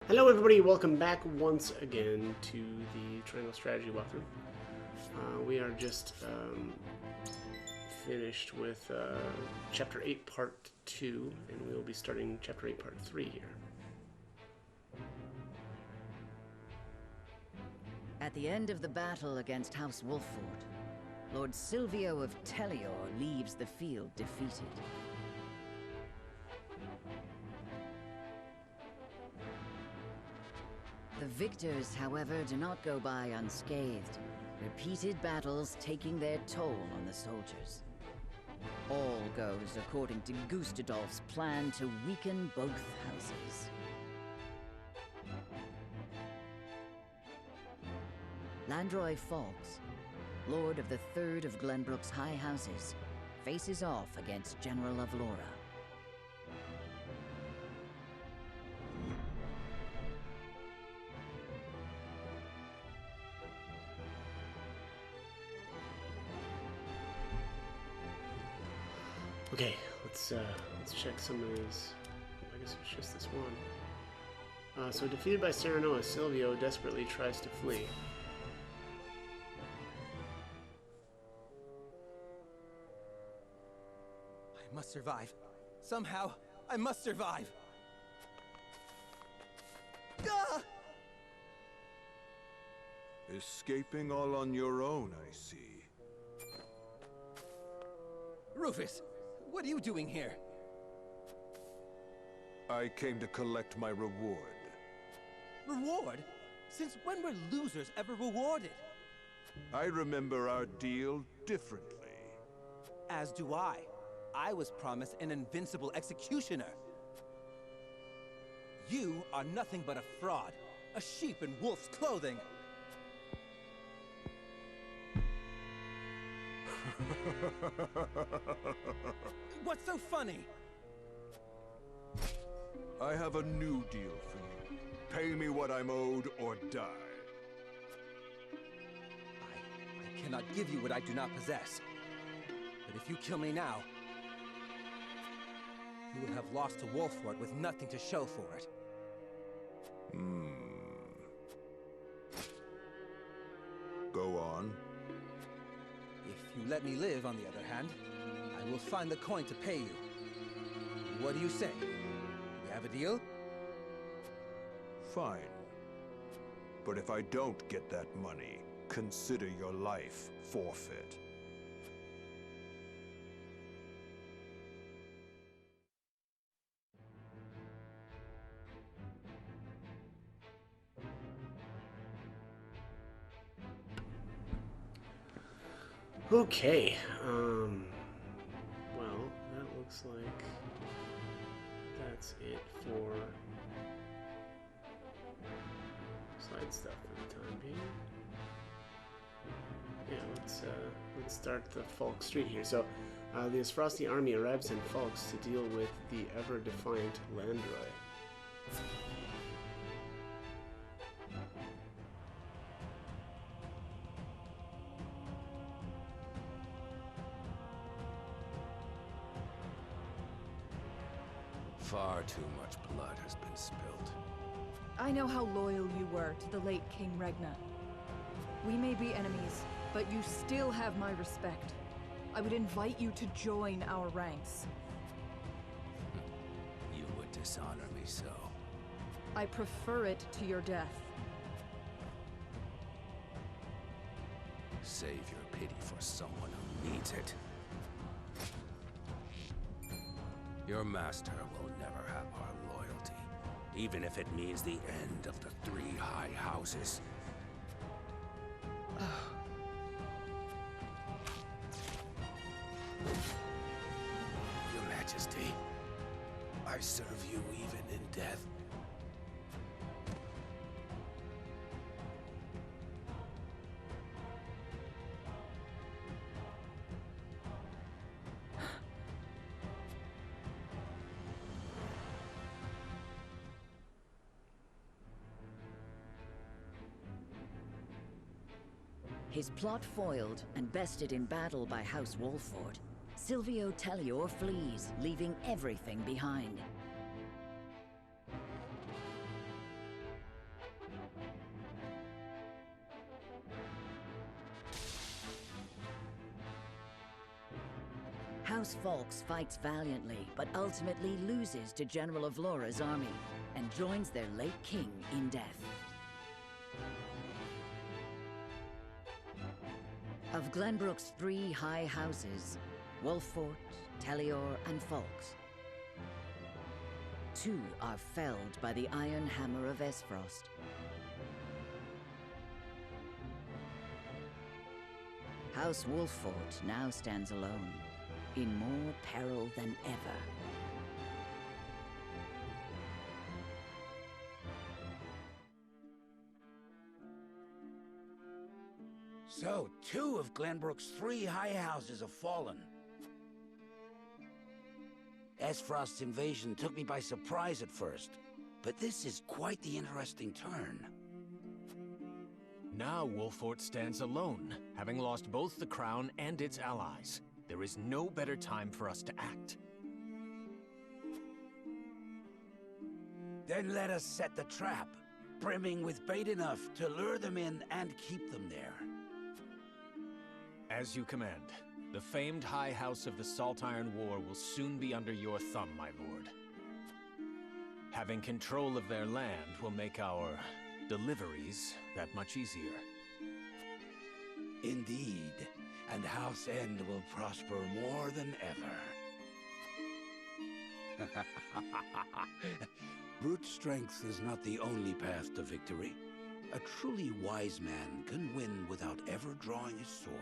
Hello everybody, welcome back once again to the Triangle Strategy walkthrough. We are just finished with Chapter 8 Part 2, and we will be starting Chapter 8 Part 3 here. At the end of the battle against House Wolfford, Lord Silvio of Tellior leaves the field defeated. The victors, however, do not go by unscathed, repeated battles taking their toll on the soldiers. All goes according to Gustadolf's plan to weaken both houses. Landroy Fawkes, Lord of the Third of Glenbrook's High Houses, faces off against General of Laura. Okay, let's check some of these. I guess it's just this one. So defeated by Serenoa, Silvio desperately tries to flee. I must survive. Somehow, I must survive. Ah! Escaping all on your own, I see. Rufus, what are you doing here? I came to collect my reward. Reward? Since when were losers ever rewarded? I remember our deal differently. As do I. I was promised an invincible executioner. You are nothing but a fraud. A sheep in wolf's clothing. What's so funny? I have a new deal for you. Pay me what I'm owed or die. I cannot give you what I do not possess. But if you kill me now, you will have lost to Wolfford with nothing to show for it. Go on. If you let me live, on the other hand, I will find the coin to pay you. What do you say? We have a deal? Fine. But if I don't get that money, consider your life forfeit. Okay, well, that looks like that's it for side stuff for the time being. Yeah, let's start the Falk Street here. So, the Asfrosti army arrives in Falks to deal with the ever-defiant Landroy. Far too much blood has been spilled. I know how loyal you were to the late King Regna. We may be enemies, but you still have my respect. I would invite you to join our ranks. You would dishonor me so. I prefer it to your death. Save your pity for someone who needs it. Your master will never have our loyalty, even if it means the end of the three high houses. Your Majesty, I serve you even in death. His plot foiled and bested in battle by House Wolfford, Silvio Tellior flees, leaving everything behind. House Falks fights valiantly, but ultimately loses to General Avlora's army, and joins their late king in death. Of Glenbrook's 3 high houses, Wolffort, Tellior, and Falks, 2 are felled by the Iron Hammer of Esfrost. House Wolffort now stands alone, in more peril than ever. So, 2 of Glenbrook's 3 high houses have fallen. Esfrost's invasion took me by surprise at first, but this is quite the interesting turn. Now Wolffort stands alone, having lost both the crown and its allies. There is no better time for us to act. Then let us set the trap, brimming with bait enough to lure them in and keep them there. As you command. The famed High House of the Saltiron War will soon be under your thumb, my lord. Having control of their land will make our deliveries that much easier. Indeed, and House End will prosper more than ever. Brute strength is not the only path to victory. A truly wise man can win without ever drawing his sword.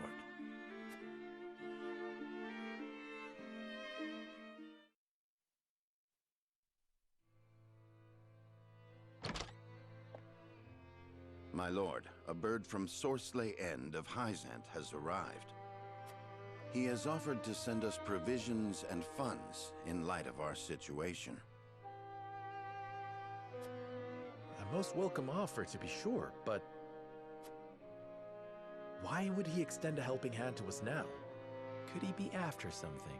My lord, a bird from Sorsley End of Hyzant has arrived. He has offered to send us provisions and funds in light of our situation. A most welcome offer, to be sure, but why would he extend a helping hand to us now? Could he be after something?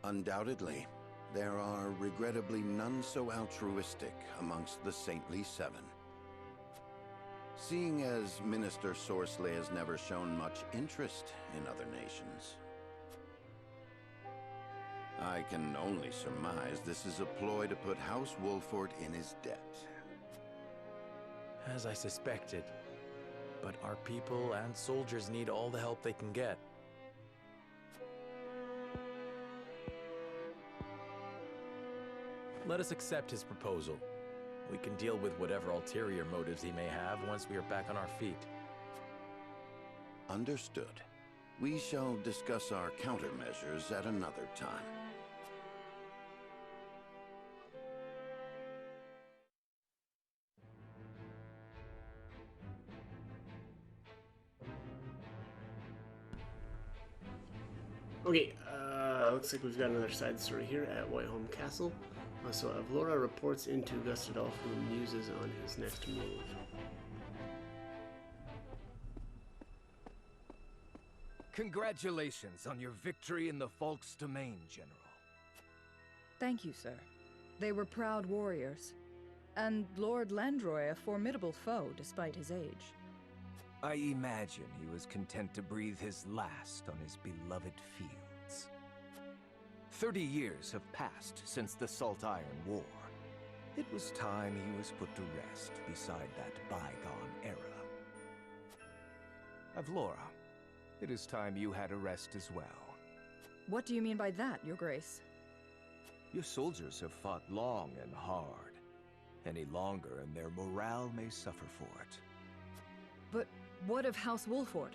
Undoubtedly, there are regrettably none so altruistic amongst the Saintly Seven. Seeing as Minister Sorsley has never shown much interest in other nations, I can only surmise this is a ploy to put House Wolffort in his debt. As I suspected. But our people and soldiers need all the help they can get. Let us accept his proposal. We can deal with whatever ulterior motives he may have once we are back on our feet. Understood. We shall discuss our countermeasures at another time. Okay, looks like we've got another side story here at Whiteholm Castle. So Avlora reports into Gustadolf, who muses on his next move. Congratulations on your victory in the Falk's domain, General. Thank you, sir. They were proud warriors. And Lord Landroy a formidable foe, despite his age. I imagine he was content to breathe his last on his beloved fields. 30 years have passed since the Saltiron War. It was time he was put to rest beside that bygone era. Avlora, it is time you had a rest as well. What do you mean by that, Your Grace? Your soldiers have fought long and hard. Any longer and their morale may suffer for it. But what of House Wolffort?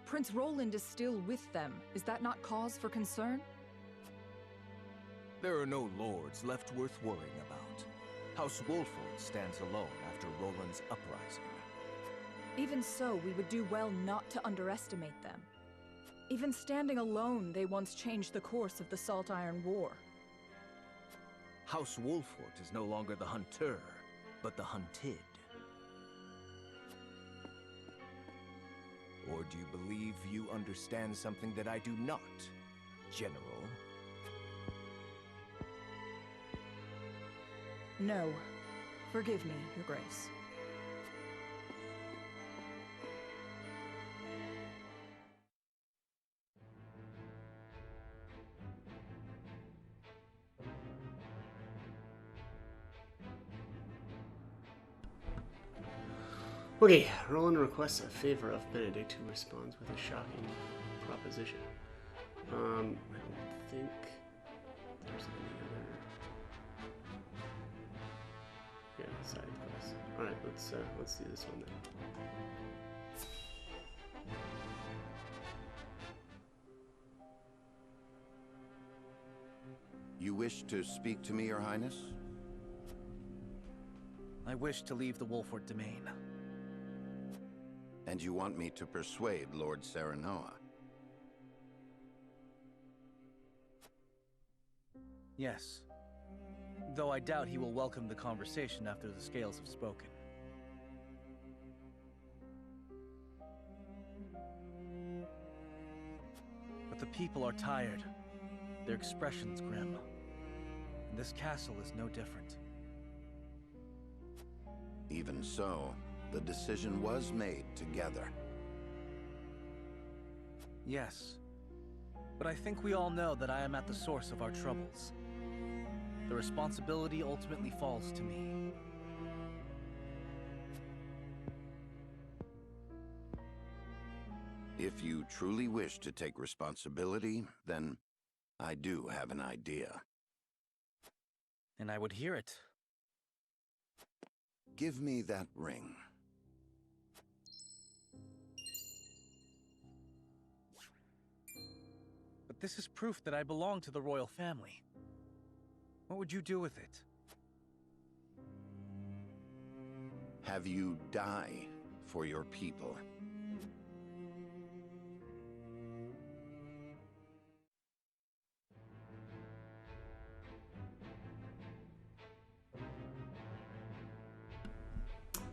Prince Roland is still with them. Is that not cause for concern? There are no lords left worth worrying about. House Wolffort stands alone after Roland's uprising. Even so, we would do well not to underestimate them. Even standing alone, they once changed the course of the Saltiron War. House Wolffort is no longer the hunter, but the hunted. Or do you believe you understand something that I do not, General? No. Forgive me, Your Grace. Okay, Roland requests a favor of Benedict, who responds with a shocking proposition. I don't think there's any other. Yeah, side quest. All right, let's do this one then. You wish to speak to me, Your Highness? I wish to leave the Wolford domain. And you want me to persuade Lord Serenoa? Yes. Though I doubt he will welcome the conversation after the Scales have spoken. But the people are tired. Their expressions grim. And this castle is no different. Even so, the decision was made together. Yes. But I think we all know that I am at the source of our troubles. The responsibility ultimately falls to me. If you truly wish to take responsibility, then I do have an idea. And I would hear it. Give me that ring. But this is proof that I belong to the royal family. What would you do with it? Have you die for your people.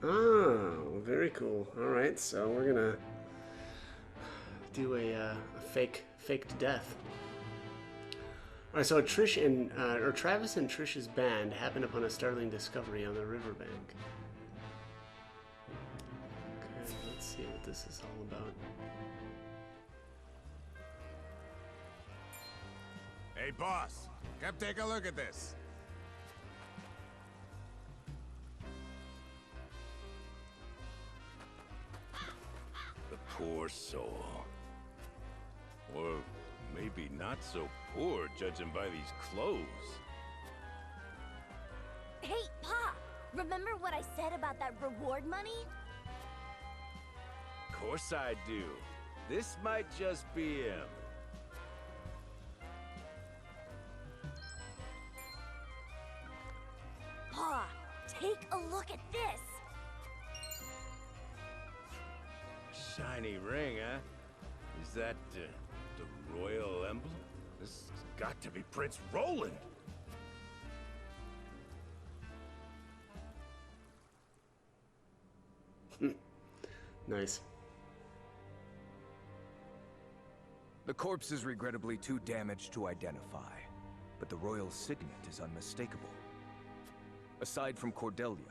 Oh, very cool. All right, so we're gonna do a faked death. All right, so Trish and Travis and Trish's band happen upon a startling discovery on the riverbank. Okay, let's see what this is all about. Hey, boss, come take a look at this. Poor soul. Or maybe not so poor, judging by these clothes. Hey, Pa! Remember what I said about that reward money? Course I do. This might just be him. Pa, take a look at this! Shiny ring, huh? Is that the royal emblem? This has got to be Prince Roland. Nice. The corpse is regrettably too damaged to identify, but the royal signet is unmistakable. Aside from Cordelia,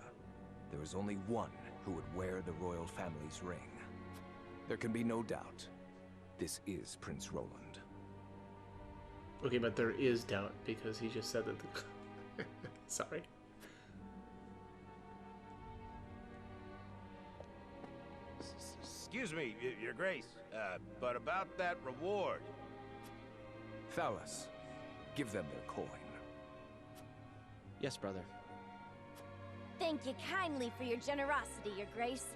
there is only one who would wear the royal family's ring. There can be no doubt. This is Prince Roland. Okay, but there is doubt because he just said that the... Sorry. Excuse me, Your Grace, but about that reward. Thalas, give them their coin. Yes, brother. Thank you kindly for your generosity, Your Grace.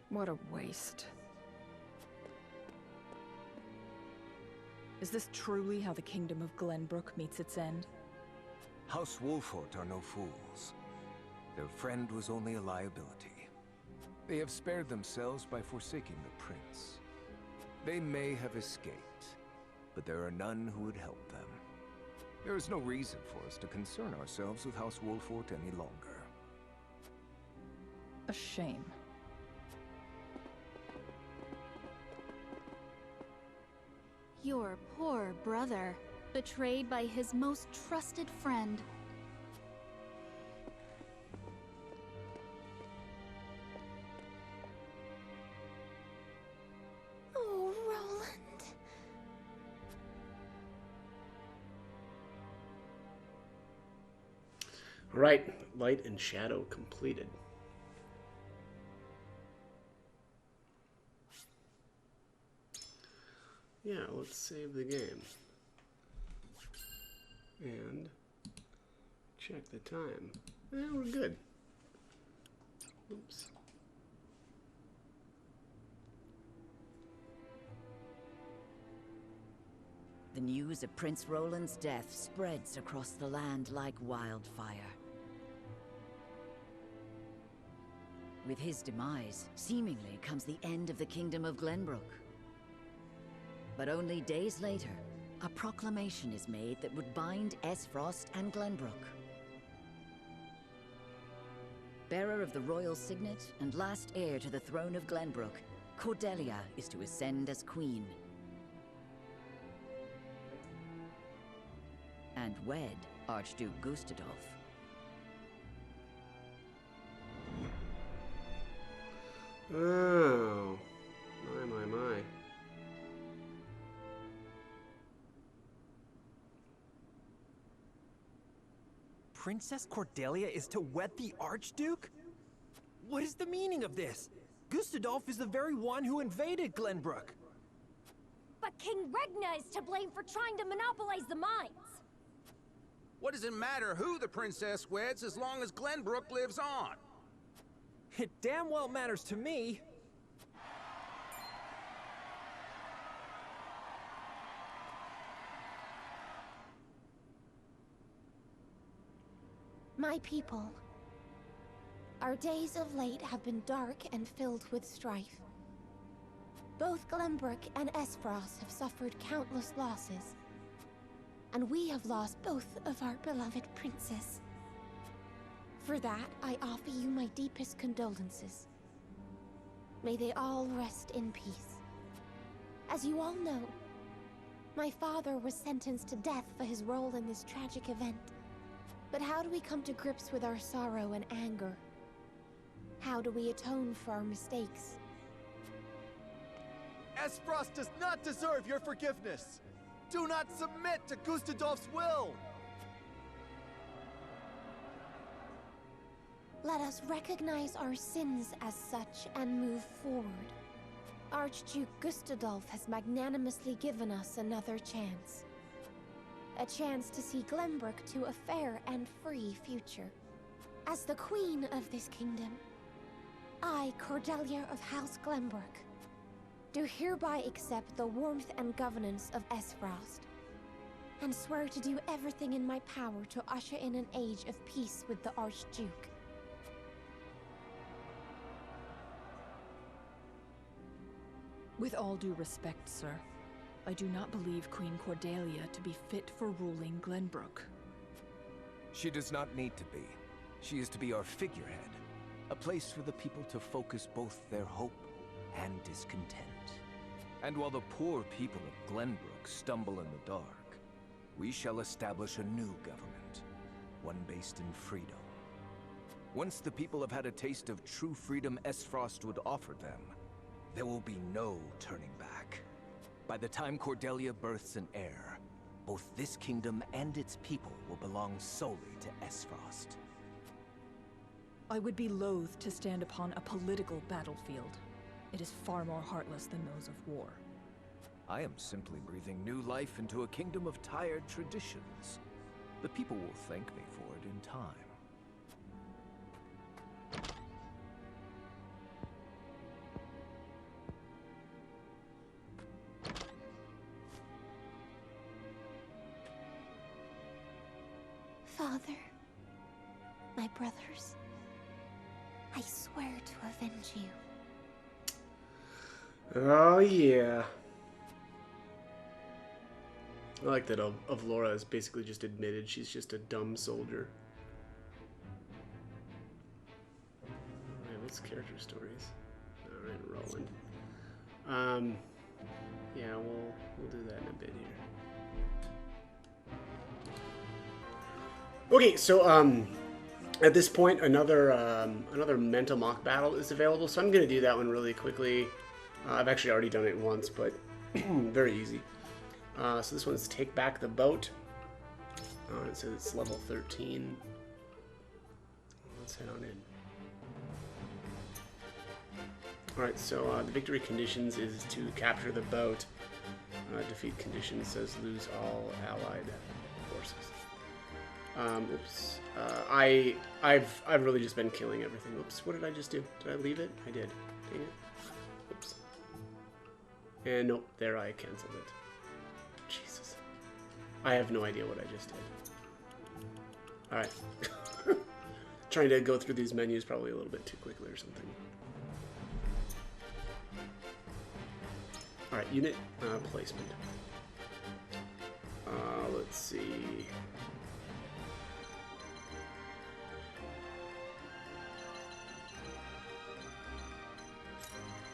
What a waste. Is this truly how the Kingdom of Glenbrook meets its end? House Wolfort are no fools. Their friend was only a liability. They have spared themselves by forsaking the prince. They may have escaped, but there are none who would help them. There is no reason for us to concern ourselves with House Wolfort any longer. A shame. Your poor brother, betrayed by his most trusted friend. Oh, Roland. All right, light and shadow completed. Yeah, let's save the game. And check the time. Yeah, we're good. Oops. The news of Prince Roland's death spreads across the land like wildfire. With his demise, seemingly comes the end of the Kingdom of Glenbrook. But only days later, a proclamation is made that would bind Esfrost and Glenbrook. Bearer of the royal signet and last heir to the throne of Glenbrook, Cordelia is to ascend as queen. And wed Archduke Gustadolf. Oh, my. Princess Cordelia is to wed the Archduke? What is the meaning of this? Gustadolf is the very one who invaded Glenbrook. But King Regna is to blame for trying to monopolize the mines. What does it matter who the princess weds as long as Glenbrook lives on? It damn well matters to me. My people, our days of late have been dark and filled with strife. Both Glenbrook and Esfrost have suffered countless losses, and we have lost both of our beloved princes. For that, I offer you my deepest condolences. May they all rest in peace. As you all know, my father was sentenced to death for his role in this tragic event. But how do we come to grips with our sorrow and anger? How do we atone for our mistakes? Esfrost does not deserve your forgiveness! Do not submit to Gustadolf's will! Let us recognize our sins as such and move forward. Archduke Gustadolf has magnanimously given us another chance. A chance to see Glenbrook to a fair and free future. As the queen of this kingdom, I, Cordelia of House Glenbrook, do hereby accept the warmth and governance of Esfrost, and swear to do everything in my power to usher in an age of peace with the Archduke. With all due respect, sir, I do not believe Queen Cordelia to be fit for ruling Glenbrook. She does not need to be. She is to be our figurehead. A place for the people to focus both their hope and discontent. And while the poor people of Glenbrook stumble in the dark, we shall establish a new government, one based in freedom. Once the people have had a taste of true freedom Esfrost would offer them, there will be no turning back. By the time Cordelia births an heir, both this kingdom and its people will belong solely to Esfrost. I would be loath to stand upon a political battlefield. It is far more heartless than those of war. I am simply breathing new life into a kingdom of tired traditions. The people will thank me for it in time. Father, my brothers, I swear to avenge you. Oh yeah. I like that Avlora has basically just admitted she's just a dumb soldier. Alright, what's character stories? Alright, Roland. Yeah, we'll do that in a bit here. Okay, so at this point another mental mock battle is available, so I'm gonna do that one really quickly. I've actually already done it once, but very easy. So this one's Take Back the Boat. It says it's level 13. let's head on in. Alright, so the victory conditions is to capture the boat. Defeat conditions says lose all allied forces. Oops. I've really just been killing everything. Oops, what did I just do? Did I leave it? I did. Dang it. Oops. And nope, there I canceled it. Jesus. I have no idea what I just did. Alright. Trying to go through these menus probably a little bit too quickly or something. Alright, unit placement. Let's see.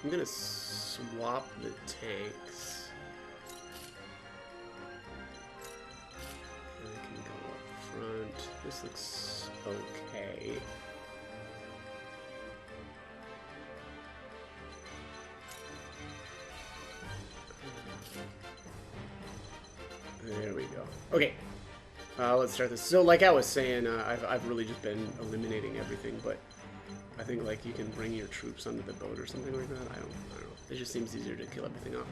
I'm gonna swap the tanks. And I can go up front. This looks okay. There we go. Okay, let's start this. So, like I was saying, I've really just been eliminating everything, but I think like you can bring your troops onto the boat or something like that. I don't know. It just seems easier to kill everything off.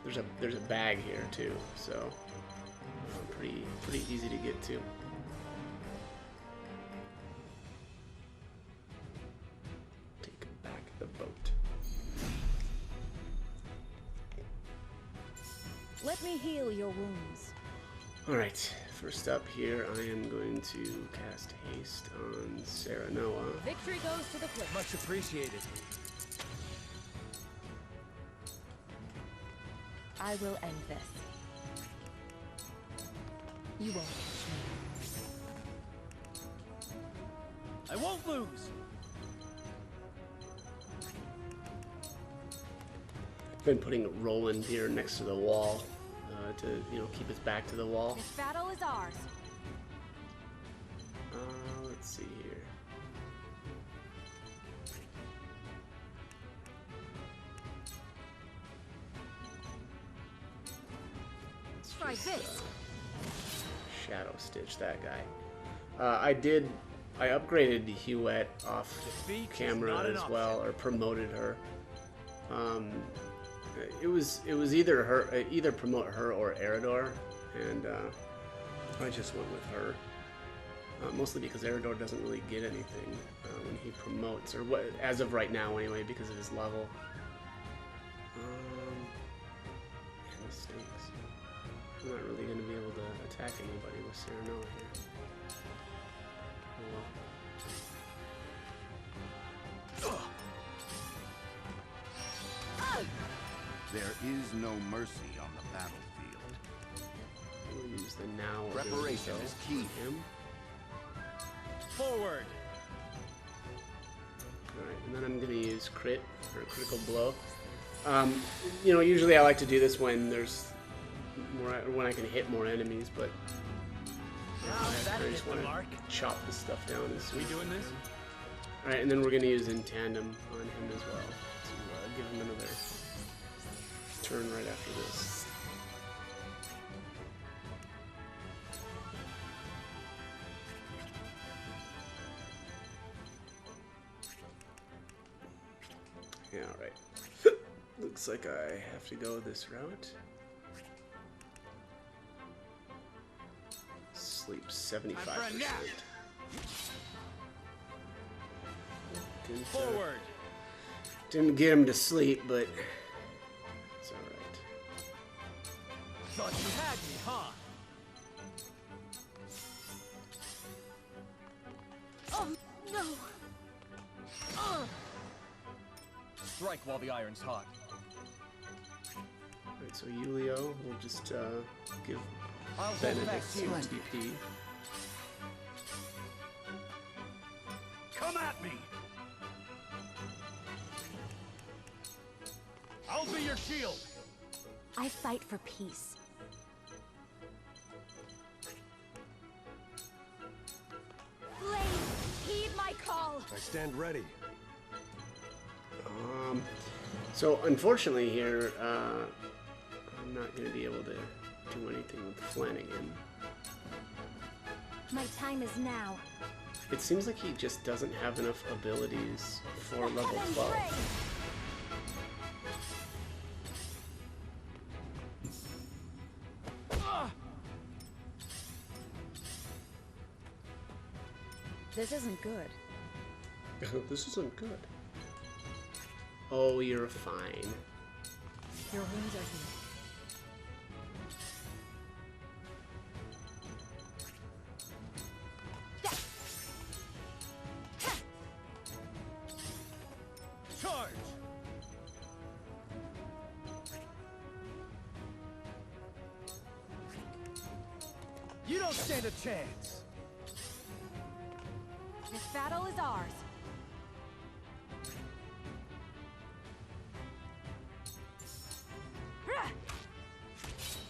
There's a bag here too, so pretty easy to get to. Take back the boat. Let me heal your wounds. Alright, first up here, I am going to cast haste on Serenoa. Victory goes to the quick. Much appreciated. I will end this. You won't catch me. I won't lose. Been putting Roland here next to the wall to, you know, keep his back to the wall. This battle is ours. Let's see here. Let's try this. Shadow Stitch that guy. I upgraded Huette off camera as well, or promoted her. It was either promote her or Eredor, and I just went with her. Mostly because Eredor doesn't really get anything when he promotes, or what, as of right now anyway, because of his level. Man, this stinks. I'm not really going to be able to attack anybody with Serenoa here. Oh well. There is no mercy on the battlefield. We'll use the now. Preparation is key. Him. Forward. Alright, and then I'm going to use crit, or critical blow. You know, usually I like to do this when there's more, when I can hit more enemies, but I just want to chop this stuff down as soon. We doing this? Alright, and then we're going to use in tandem on him as well to give him another turn right after this. Yeah, alright. Looks like I have to go this route. Sleep 75%. Forward. Didn't get him to sleep, but it's alright. Thought you had me, huh? Oh, no. Strike while the iron's hot. Alright, so Yulio will just give I'll Benedict some TP. Come at me! I'll be your shield! I fight for peace. Blade, heed my call! I stand ready. So unfortunately here, I'm not going to be able to do anything with Flanagan. My time is now. It seems like he just doesn't have enough abilities for level 12. This isn't good. This isn't good. Oh, you're fine. Your wounds are healed. Charge! You don't stand a chance! This battle is ours.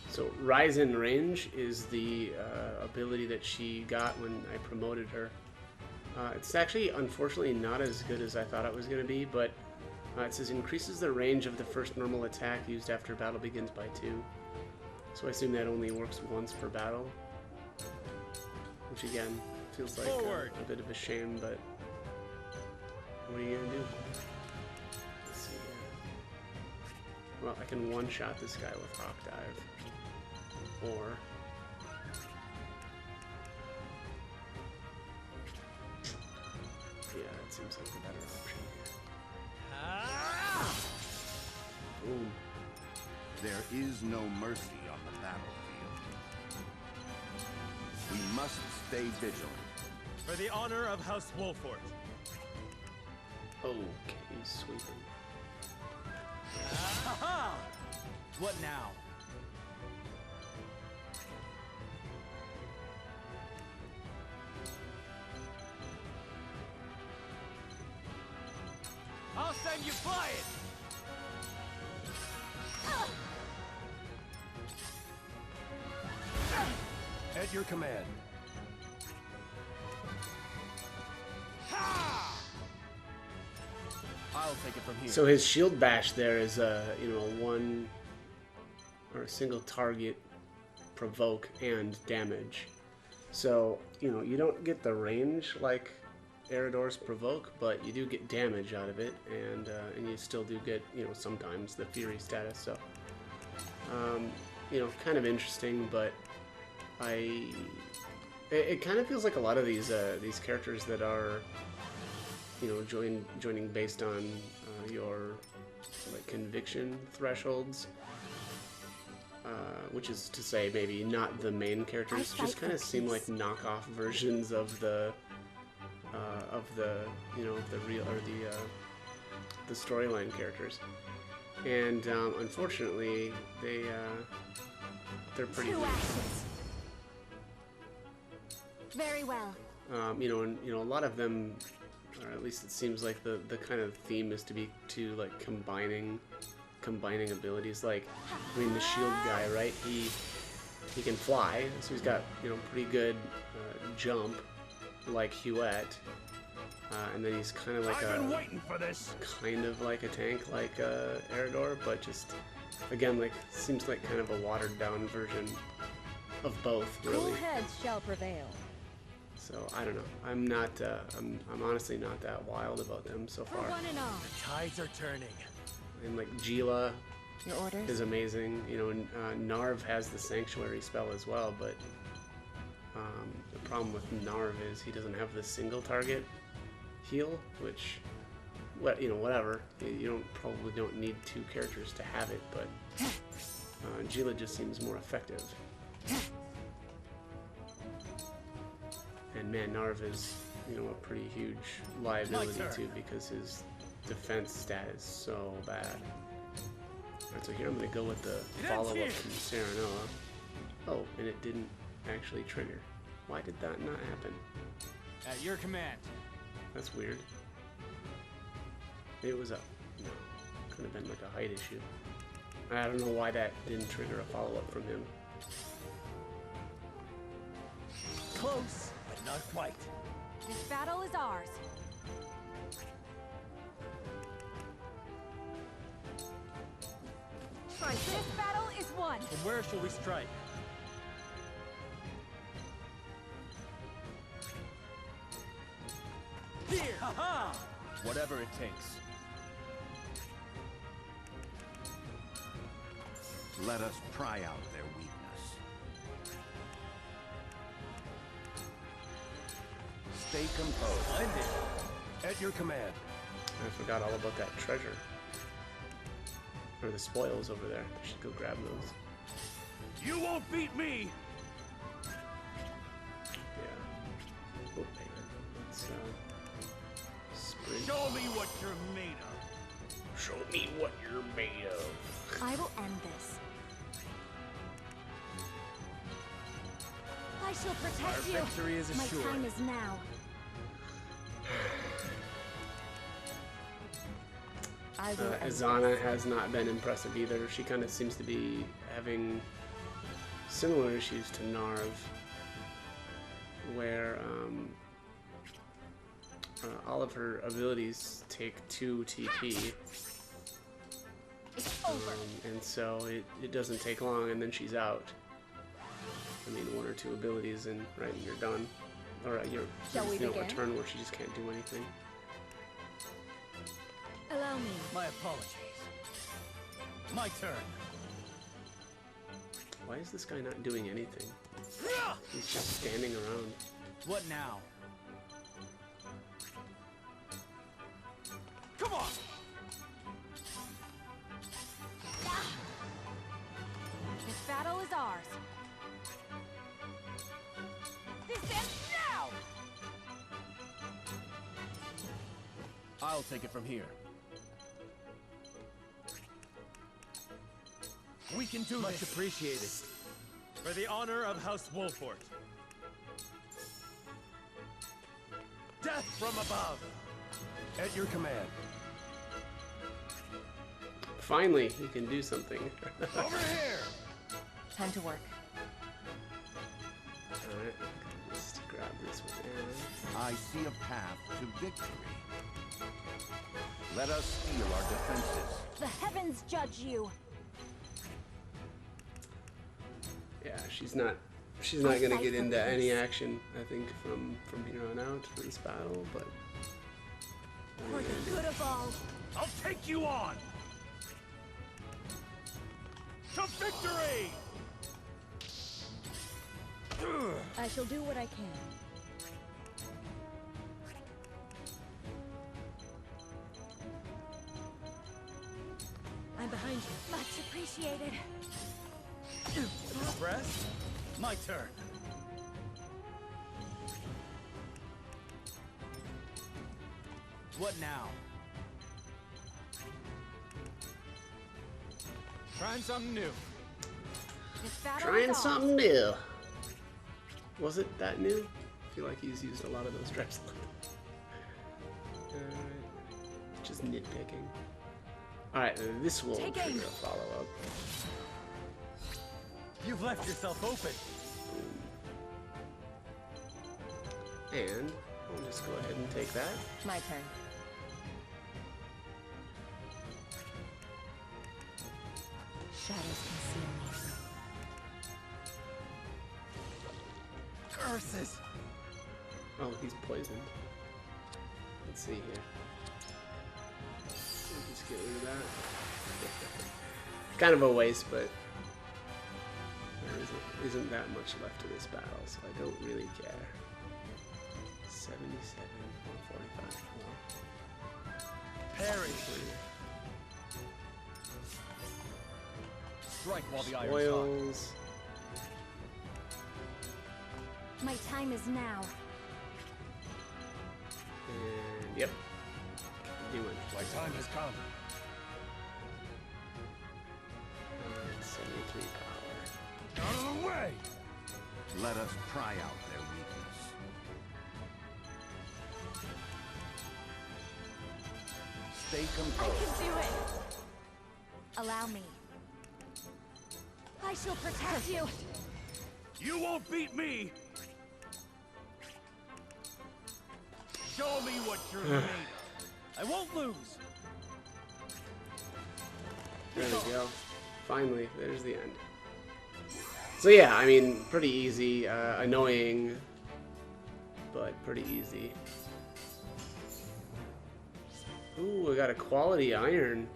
So Rise in Range is the ability that she got when I promoted her. It's actually, unfortunately, not as good as I thought it was going to be, but it says increases the range of the first normal attack used after battle begins by 2. So I assume that only works once per battle. Which again, feels like a bit of a shame, but what are you going to do? Let's see here. Well, I can one-shot this guy with Hawk Dive. Or yeah, it seems like the better option here. Boom. There is no mercy on the battlefield. We must stay vigilant. For the honor of House Wolfort. Okay, sweeping. Ha-ha! What now? I'll send you flying! At your command. I'll take it from here. So his shield bash there is you know, one or a single target, provoke, and damage. So, you know, you don't get the range like Eredor's provoke, but you do get damage out of it, and you still do get, you know, sometimes the Fury status. So, you know, kind of interesting, but it kind of feels like a lot of these characters that are, you know, joining based on your like conviction thresholds, which is to say maybe not the main characters, just kind of seem like knockoff versions of the you know, the real or the storyline characters, and unfortunately they're pretty weak. Very well. You know, and you know, a lot of them, or at least it seems like the kind of theme is to like combining abilities. Like, I mean, the shield guy, right? He can fly, so he's got, you know, pretty good jump, like Huette. And then he's kind of like kind of like a tank, like Eredor, but just again, like, seems like kind of a watered down version of both, really. Cool heads shall prevail. So I don't know. I'm not. I'm honestly not that wild about them so far. The tides are turning. And like Gila Your orders? is amazing. You know, and Narv has the Sanctuary spell as well, but the problem with Narv is he doesn't have the single target heal, which, you know, whatever. You probably don't need 2 characters to have it, but Gila just seems more effective. And man, Narv is, you know, a pretty huge liability too, because his defense stat is so bad. Alright, so here I'm going to go with the follow-up from Serenoa. Oh, and it didn't actually trigger. Why did that not happen? At your command. That's weird. Maybe it was no, could have been like a height issue. I don't know why that didn't trigger a follow-up from him. Close, but not quite. This battle is ours. This battle is won. And where shall we strike? Aha! Whatever it takes. Let us pry out their weakness. Stay composed. Splendid. At your command. I forgot all about that treasure. Or the spoils over there. I should go grab those. You won't beat me! Yeah. Oh, hang on. Let's, sprint. Show me what you're made of. Show me what you're made of. I will end this. I shall protect you. Our victory is assured. My time is now. Azana has not been impressive either. She kind of seems to be having similar issues to Narv, where all of her abilities take 2 TP. It's over. And so it doesn't take long, and then she's out. I mean, 1 or 2 abilities, and right, you're done. Or you're a turn where she just can't do anything. Allow me. My apologies. My turn. Why is this guy not doing anything? He's just standing around. What now? Come on! This battle is ours. This ends now! I'll take it from here. We can do Much this. appreciated. For the honor of House Wolfort. Death from above. At your command. Finally, he can do something. Over here! Time to work. Alright, just grab this with Anna. I see a path to victory. Let us steel our defenses. The heavens judge you. Yeah, she's not gonna get into any action, I think, from here on out for this battle, but For the good of all. I'll take you on! To victory! I shall do what I can. I'm behind you. Much appreciated. Express? My turn. What now? Trying something new. This battle trying is ours. something new. Was it that new? I feel like he's used a lot of those traps. Just nitpicking. Alright, this will Take trigger aim. a follow-up. You've left yourself open. And we'll just go ahead and take that. My turn. Shadows conceal me. Curses! Oh, he's poisoned. Let's see here. We'll just get rid of that. Kind of a waste, but there isn't that much left of this battle, so I don't really care. 77, 145. Well, Parry! Strike while the iron's hot. spoils. My time is now. And yep. Doing. My time has come. 73 power. Out of the way! Let us pry out their weakness. Stay I composed. can do it. Allow me. I shall protect you. You won't beat me! Show me what you're made of. I won't lose. There we go. Finally, there's the end. So yeah, I mean, pretty easy, annoying, but pretty easy. Ooh, I got a quality iron.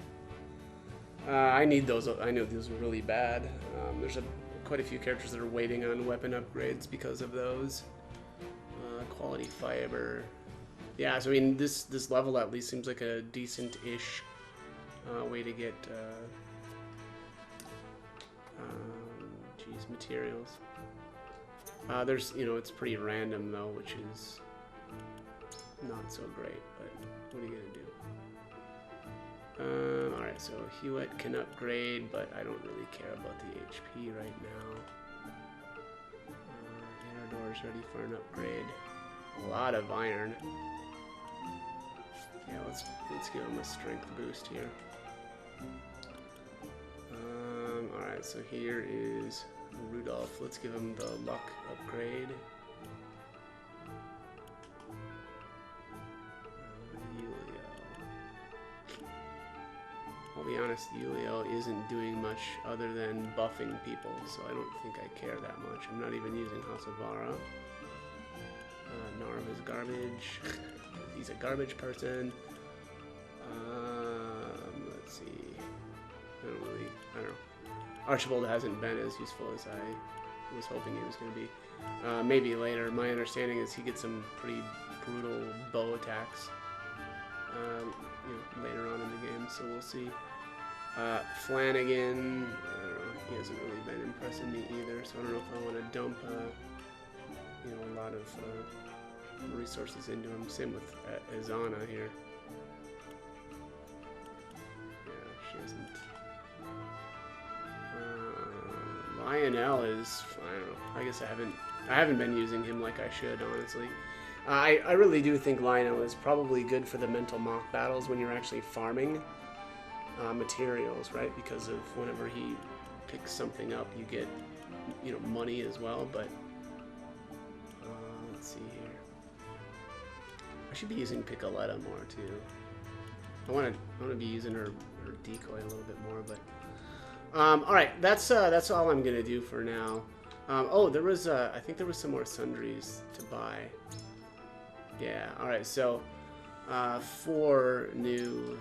I need those. I know those are really bad. There's quite a few characters that are waiting on weapon upgrades because of those. Quality fiber. Yeah, so I mean, this level at least seems like a decent-ish way to get materials. There's, you know, it's pretty random though, which is not so great, but what are you gonna do? Alright, so Hewitt can upgrade, but I don't really care about the HP right now. Aerodor's ready for an upgrade. A lot of iron. Yeah, let's give him a strength boost here. Alright, so here is Rudolph. Let's give him the luck upgrade. Julio. I'll be honest, Julio isn't doing much other than buffing people, so I don't think I care that much. I'm not even using Hasavara. Narva's garbage. He's a garbage person. Let's see. I don't know. Archibald hasn't been as useful as I was hoping he was going to be. Maybe later. My understanding is he gets some pretty brutal bow attacks you know, later on in the game, so we'll see. Flanagan, I don't know, he hasn't really been impressing me either, so I don't know if I want to dump you know, a lot of resources into him. Same with Azana here. Yeah, she hasn't. Lionel is, I don't know. I guess I haven't been using him like I should, honestly. I really do think Lionel is probably good for the mental mock battles when you're actually farming materials, right? Because of whenever he picks something up, you get, you know, money as well. But let's see here. I should be using Piccoletta more too. I want to be using her decoy a little bit more, but. All right, that's all I'm gonna do for now. Oh, there was I think there was some more sundries to buy. Yeah. All right, so 4 new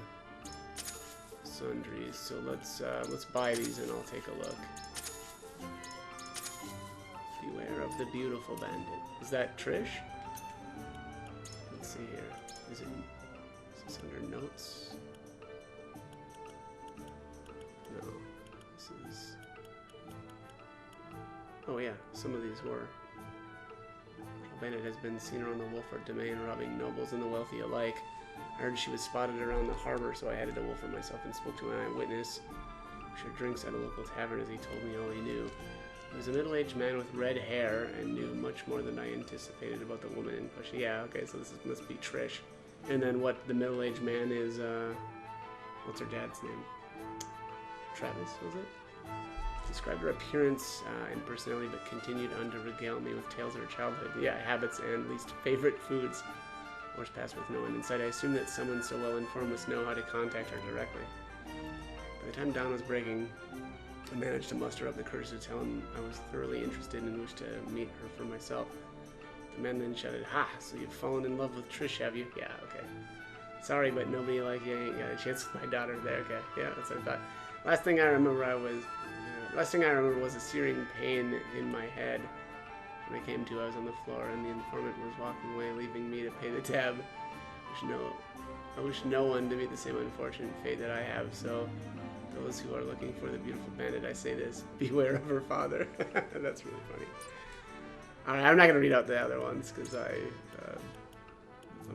sundries. So let's buy these and I'll take a look. Beware of the beautiful bandit. Is that Trish? Let's see here. Is this under notes? No. Oh yeah, some of these were. Bandit has been seen around the Wolford domain, robbing nobles and the wealthy alike. I heard she was spotted around the harbor, so I headed to Wolford myself and spoke to an eyewitness. We shared drinks at a local tavern as he told me all he knew. He was a middle-aged man with red hair and knew much more than I anticipated about the woman in question. Yeah, okay, so must be Trish. And then what the middle-aged man is, what's her dad's name? Travis, was it? Described her appearance and personality, but continued on to regale me with tales of her childhood. Yeah, habits and least favorite foods. Hours passed with no one in sight. I assumed that someone so well informed must know how to contact her directly. By the time dawn was breaking, I managed to muster up the courage to tell him I was thoroughly interested and wished to meet her for myself. The man then shouted, "Ha! So you've fallen in love with Trish, have you?" Yeah, okay. Sorry, but nobody like you ain't got a chance with my daughter there. Okay, yeah, that's what I thought. Last thing I remember was a searing pain in my head. When I came to, I was on the floor, and the informant was walking away, leaving me to pay the tab. I wish no one to meet the same unfortunate fate that I have, so those who are looking for the beautiful bandit, I say this, beware of her father. That's really funny. Alright, I'm not going to read out the other ones, because I'm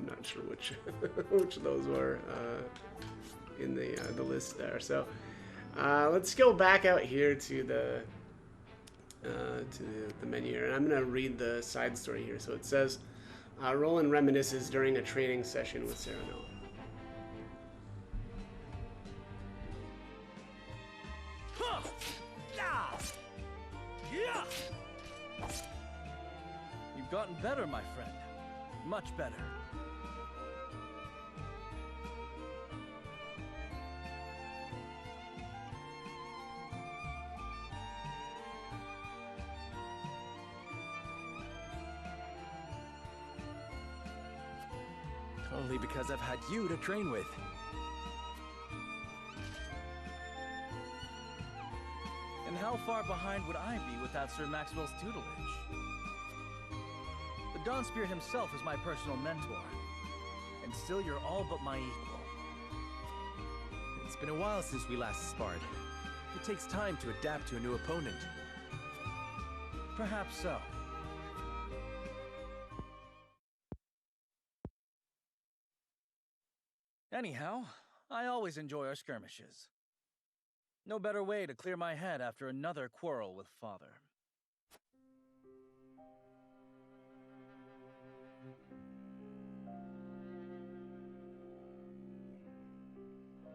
not sure which which of those were in the list there. So let's go back out here to the menu here, and I'm going to read the side story here. So it says, Roland reminisces during a training session with Sereno. You've gotten better, my friend. Much better. Only because I've had you to train with. And how far behind would I be without Sir Maxwell's tutelage? The Dawnspear himself is my personal mentor. And still you're all but my equal. It's been a while since we last sparred. It takes time to adapt to a new opponent. Perhaps so. Anyhow, I always enjoy our skirmishes. No better way to clear my head after another quarrel with Father.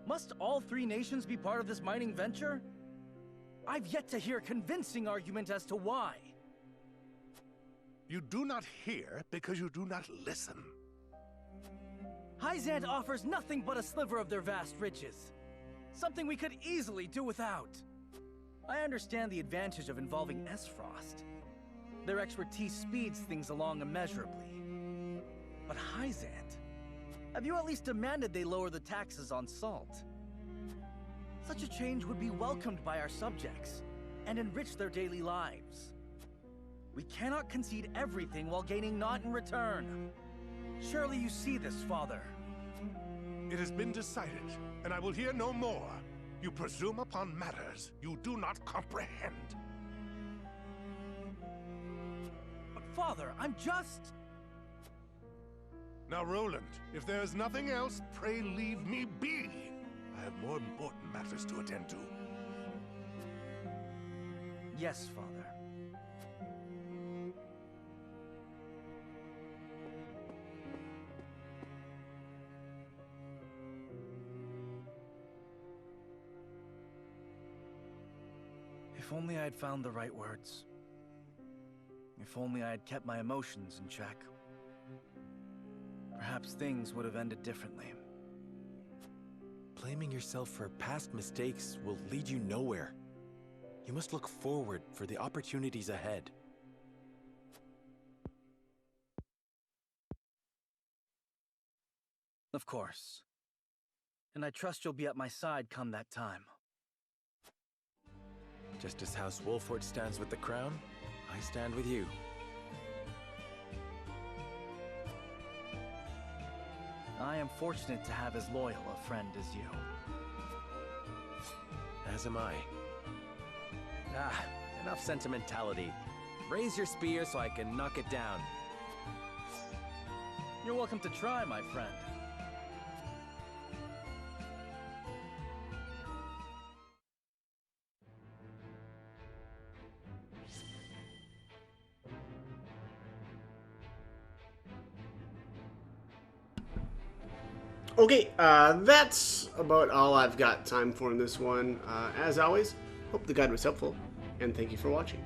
Must all three nations be part of this mining venture? I've yet to hear a convincing argument as to why. You do not hear because you do not listen. Hyzant offers nothing but a sliver of their vast riches. Something we could easily do without. I understand the advantage of involving Esfrost. Their expertise speeds things along immeasurably. But Hyzant, have you at least demanded they lower the taxes on salt? Such a change would be welcomed by our subjects and enrich their daily lives. We cannot concede everything while gaining naught in return. Surely you see this, Father. It has been decided, and I will hear no more. You presume upon matters you do not comprehend. But Father, I'm just... Now, Roland, if there is nothing else, pray leave me be. I have more important matters to attend to. Yes, Father. If only I had found the right words. If only I had kept my emotions in check. Perhaps things would have ended differently. Blaming yourself for past mistakes will lead you nowhere. You must look forward for the opportunities ahead. Of course. And I trust you'll be at my side come that time. Just as House Wolford stands with the crown, I stand with you. I am fortunate to have as loyal a friend as you. As am I. Enough sentimentality. Raise your spear so I can knock it down. You're welcome to try, my friend. Okay, that's about all I've got time for in this one. As always, hope the guide was helpful, and thank you for watching.